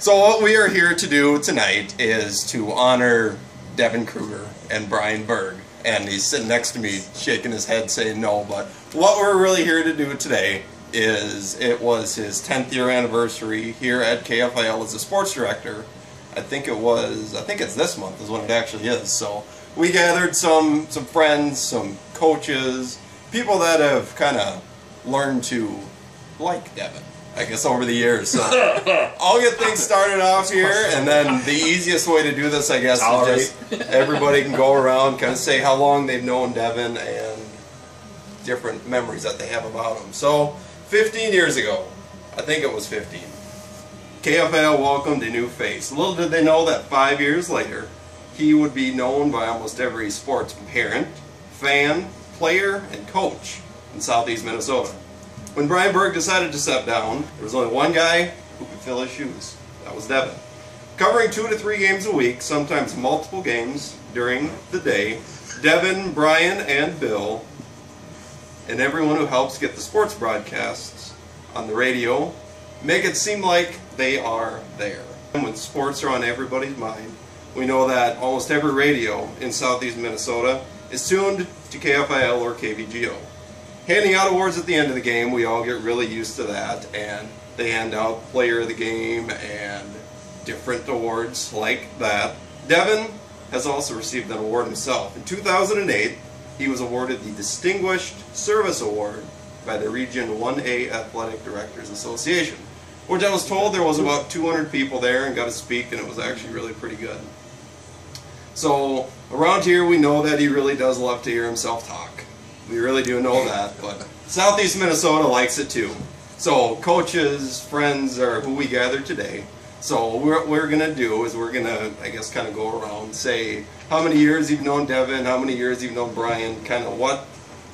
So what we are here to do tonight is to honor Devon Krueger and Brian Berg. And he's sitting next to me shaking his head saying no, but what we're really here to do today is it was his 10th year anniversary here at KFIL as a sports director. I think it's this month is when it actually is. So we gathered some friends, some coaches, people that have kind of learned to like Devon, I guess, over the years. So I'll get things started off here, and then the easiest way to do this, I guess, is just everybody can go around, kind of say how long they've known Devon and different memories that they have about him. So 15 years ago, I think it was 15, KFIL welcomed a new face. Little did they know that 5 years later, he would be known by almost every sports parent, fan, player, and coach in Southeast Minnesota. When Brian Berg decided to step down, there was only one guy who could fill his shoes. That was Devon. Covering 2 to 3 games a week, sometimes multiple games during the day, Devon, Brian, and Bill, and everyone who helps get the sports broadcasts on the radio, make it seem like they are there. When sports are on everybody's mind, we know that almost every radio in Southeast Minnesota is tuned to KFIL or KVGO. Handing out awards at the end of the game, we all get really used to that, and they hand out player of the game and different awards like that. Devon has also received an award himself. In 2008, he was awarded the Distinguished Service Award by the Region 1A Athletic Directors Association, which I was told there was about 200 people there and got to speak, and it was actually really pretty good. So around here we know that he really does love to hear himself talk. We really do know that, but Southeast Minnesota likes it too. So coaches, friends are who we gathered today. So what we're going to do is we're going to, I guess, kind of go around, say how many years you've known Devon, how many years you've known Brian, kind of what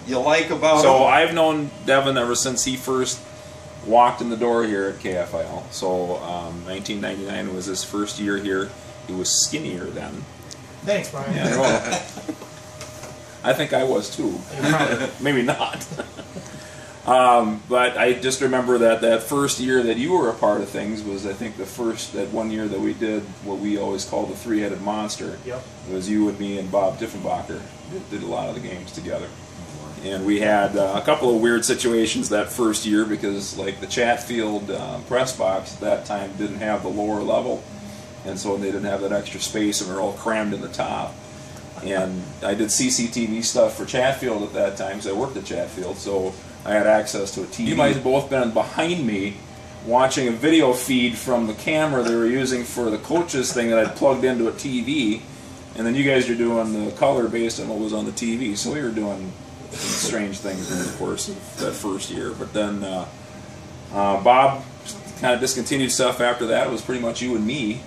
you like about him. So I've known Devon ever since he first walked in the door here at KFIL. So 1999 was his first year here. He was skinnier then. Thanks, Brian. Yeah, well, I think I was too. Maybe not. But I just remember that first year that you were a part of things was, I think, that 1 year that we did what we always called the three-headed monster. Yep. It was you and me and Bob Diffenbacher did a lot of the games together. And we had a couple of weird situations that first year because, like, the Chatfield press box at that time didn't have the lower level, and so they didn't have that extra space, and we were all crammed in the top. And I did CCTV stuff for Chatfield at that time, because I worked at Chatfield, so I had access to a TV. You might have both been behind me watching a video feed from the camera they were using for the coaches thing that I'd plugged into a TV, and then you guys are doing the color based on what was on the TV. So we were doing some strange things in the course of that first year. But then Bob kind of discontinued stuff after that. It was pretty much you and me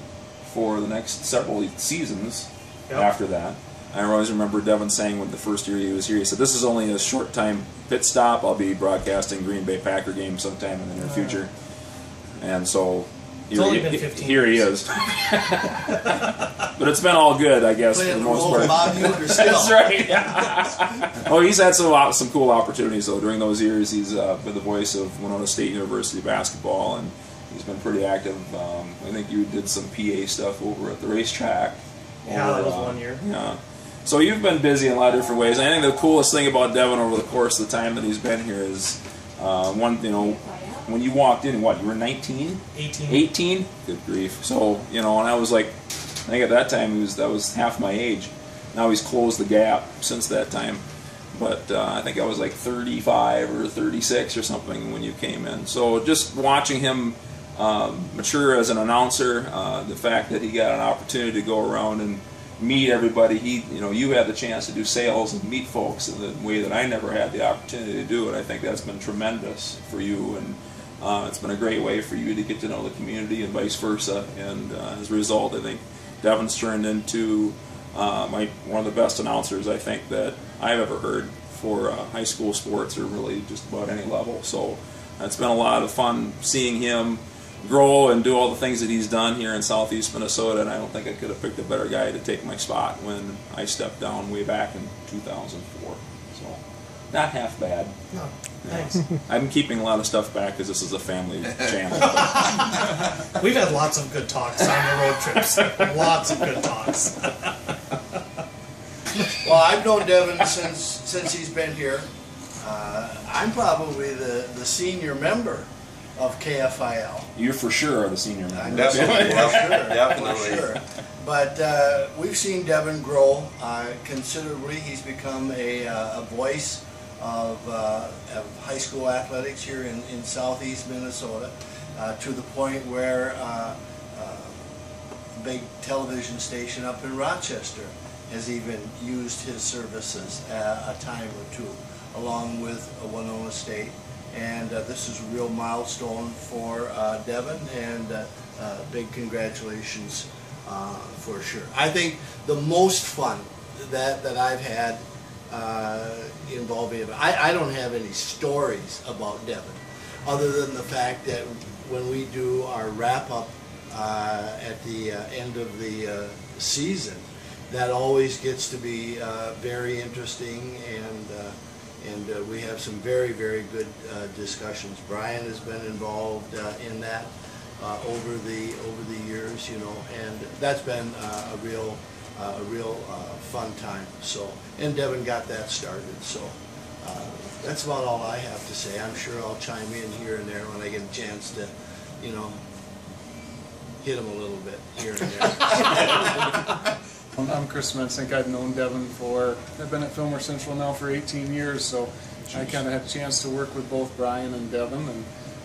for the next several seasons. Yep. After that. I always remember Devon saying when the first year he was here, he said, "This is only a short time pit stop. I'll be broadcasting Green Bay Packer games sometime in the near future." And so here he is. But it's been all good, I guess, for the most part. That's right. Well, he's had some cool opportunities though during those years. He's been the voice of Winona State University basketball, and he's been pretty active. I think you did some PA stuff over at the racetrack. Yeah, that was 1 year. Yeah. So you've been busy in a lot of different ways. I think the coolest thing about Devon over the course of the time that he's been here is when you walked in, what, you were 19? 18. 18? Good grief. So, and I was like, I think at that time that was half my age. Now he's closed the gap since that time. But I think I was like 35 or 36 or something when you came in. So just watching him mature as an announcer, the fact that he got an opportunity to go around and meet everybody. You had the chance to do sales and meet folks in the way that I never had the opportunity to do it. I think that's been tremendous for you, and it's been a great way for you to get to know the community and vice versa. And as a result, I think Devon's turned into one of the best announcers I think that I've ever heard for high school sports or really just about any level. So it's been a lot of fun seeing him grow and do all the things that he's done here in Southeast Minnesota, and I don't think I could have picked a better guy to take my spot when I stepped down way back in 2004. So not half bad. No. Thanks. I'm keeping a lot of stuff back because this is a family channel. We've had lots of good talks on the road trips. Lots of good talks. Well, I've known Devin since he's been here. I'm probably the senior member of KFIL. You for sure are the senior member. Definitely, Definitely. For sure. But we've seen Devin grow considerably. He's become a voice of high school athletics here in southeast Minnesota, to the point where a big television station up in Rochester has even used his services a time or two, along with Winona State. And this is a real milestone for Devin, and big congratulations for sure. I think the most fun that I've had involving him, I don't have any stories about Devin, other than the fact that when we do our wrap-up at the end of the season, that always gets to be very interesting, and we have some very, very good discussions. Brian has been involved in that over the years, you know, and that's been a real fun time. So, and Devin got that started. So that's about all I have to say. I'm sure I'll chime in here and there when I get a chance to, you know, hit him a little bit here and there. I'm Chris Mensink. I've known Devin I've been at Fillmore Central now for 18 years, so I kind of had a chance to work with both Brian and Devin, and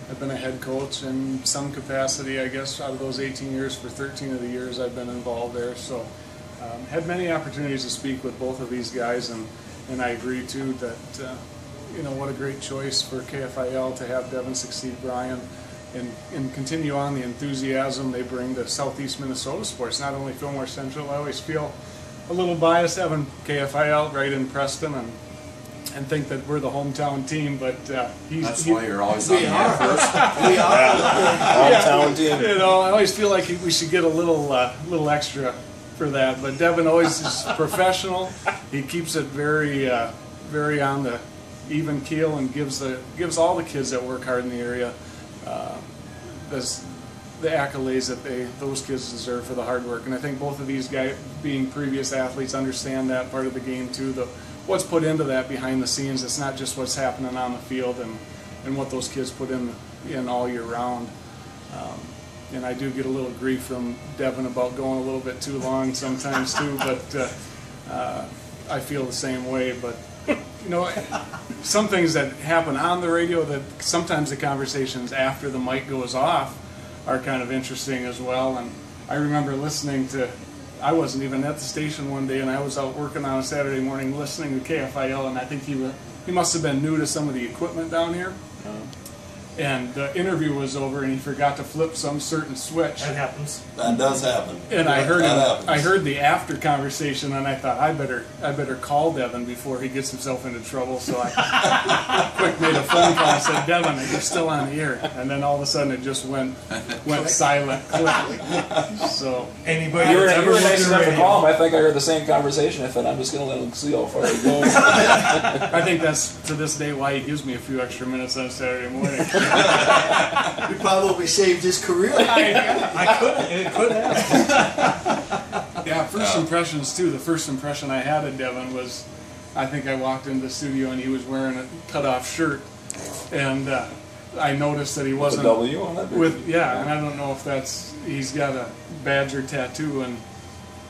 I've been a head coach in some capacity, I guess, out of those 18 years. For 13 of the years I've been involved there, so had many opportunities to speak with both of these guys, and I agree too that, you know, what a great choice for KFIL to have Devin succeed Brian. And continue on the enthusiasm they bring to Southeast Minnesota sports, not only Fillmore Central. I always feel a little biased having KFIL right in Preston and think that we're the hometown team, but that's why you're always on We the are. first. We are. Hometown team. you know, I always feel like we should get a little extra for that. But Devin always is professional. He keeps it very very on the even keel, and gives all the kids that work hard in the area the accolades that those kids deserve for the hard work. And I think both of these guys, being previous athletes, understand that part of the game too. What's put into that behind the scenes. It's not just what's happening on the field and what those kids put in all year round. And I do get a little grief from Devin about going a little bit too long sometimes too, but I feel the same way. But you know, some things that happen on the radio, that sometimes the conversations after the mic goes off are kind of interesting as well. And I remember listening to, I wasn't even at the station one day, and I was out working on a Saturday morning listening to KFIL, and I think he must have been new to some of the equipment down here. And the interview was over, and he forgot to flip some certain switch. That happens. That does happen. And I heard the after conversation, and I thought I better call Devin before he gets himself into trouble. So I quick made a phone call and said, "Devin, you're still on the air." And then all of a sudden it just went silent. Click. So Anybody You were that's ever worked nice in enough to radio. call him. I think I heard the same conversation. I thought, I'm just going to let him see how far he goes. I think that's to this day why he gives me a few extra minutes on Saturday morning. We probably saved his career. It could have. Yeah, first impressions too. The first impression I had of Devin was, I think I walked into the studio and he was wearing a cut-off shirt, and I noticed that he wasn't With a W on it? and I don't know if he's got a Badger tattoo, and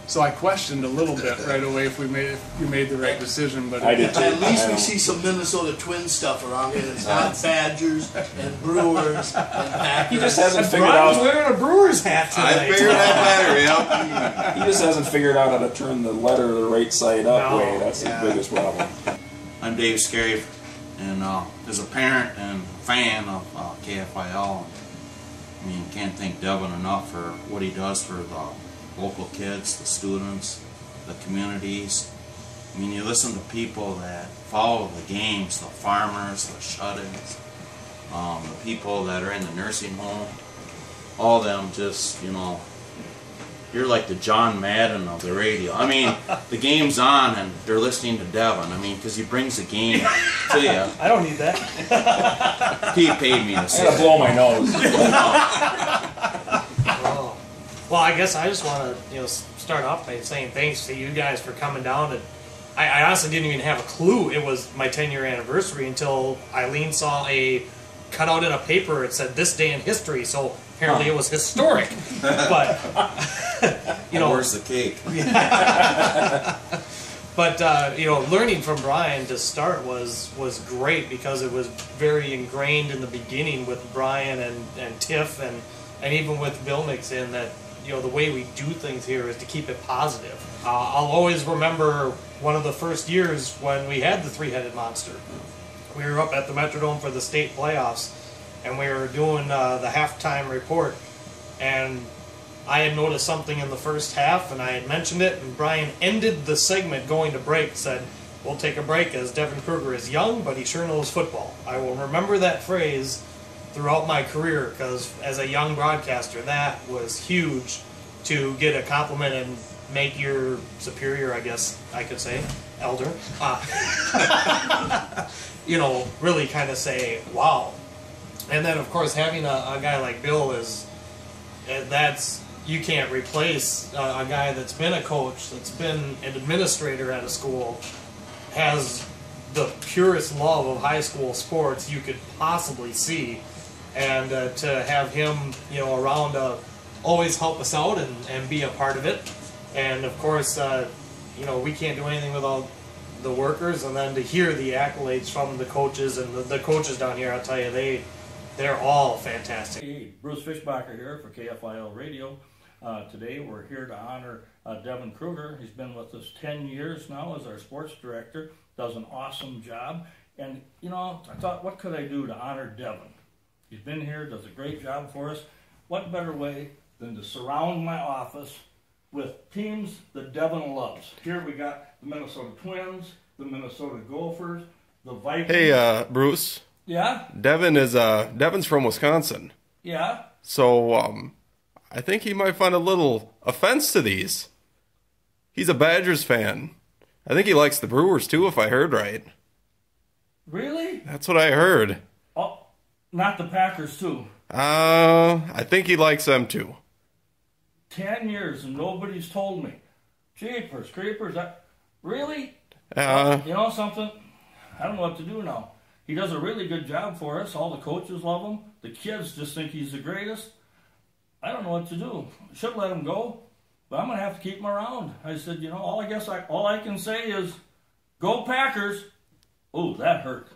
so I questioned a little bit right away if you made the right decision. But I did too. At least we see some Minnesota Twins stuff around here. It's not Badgers and Brewers and Packers. He just hasn't figured Brian's out. wearing a Brewers hat I tonight. figured that better, He just hasn't figured out how to turn the letter the right side up No. way. That's Yeah. the biggest problem. I'm Dave Scary, and as a parent and fan of KFIL, I mean, can't thank Devin enough for what he does for the local kids, the students, the communities. I mean, you listen to people that follow the games, the farmers, the shut-ins, the people that are in the nursing home, all of them just, you know, you're like the John Madden of the radio. I mean, the game's on and they're listening to Devin. I mean, because he brings the game to you. I don't need that. He paid me to I say gotta that. blow my nose. Oh. Well, I guess I just want to start off by saying thanks to you guys for coming down. And I honestly didn't even have a clue it was my 10-year anniversary until Eileen saw a cutout in a paper. It said this day in history, so apparently it was historic. But Where's the cake? But learning from Brian to start was great because it was very ingrained in the beginning with Brian and Tiff and even with Bill Nixon that the way we do things here is to keep it positive. I'll always remember one of the first years when we had the three-headed monster. We were up at the Metrodome for the state playoffs, and we were doing the halftime report, and I had noticed something in the first half, and I had mentioned it, and Brian ended the segment going to break, said, "We'll take a break as Devon Krueger is young, but he sure knows football." I will remember that phrase throughout my career, because as a young broadcaster, that was huge to get a compliment and make your superior, I guess I could say, elder, really kind of say, wow. And then, of course, having a guy like Bill you can't replace a guy that's been a coach, that's been an administrator at a school, has the purest love of high school sports you could possibly see. And to have him, around to always help us out and be a part of it. And of course, we can't do anything without the workers. And then to hear the accolades from the coaches and the coaches down here, I'll tell you, they're all fantastic. Hey, Bruce Fischbacher here for KFIL Radio. Today we're here to honor Devon Krueger. He's been with us 10 years now as our sports director. Does an awesome job. And, I thought, what could I do to honor Devon? He's been here, does a great job for us. What better way than to surround my office with teams that Devon loves? Here we got the Minnesota Twins, the Minnesota Gophers, the Vikings. Hey, Bruce. Yeah? Devin's from Wisconsin. Yeah? So, I think he might find a little offense to these. He's a Badgers fan. I think he likes the Brewers, too, if I heard right. Really? That's what I heard. Oh, not the Packers, too. I think he likes them, too. 10 years and nobody's told me. Jeepers, creepers, really? You know something? I don't know what to do now. He does a really good job for us. All the coaches love him. The kids just think he's the greatest. I don't know what to do. Should let him go, but I'm going to have to keep him around. I said, all I can say is, go Packers. Oh, that hurt.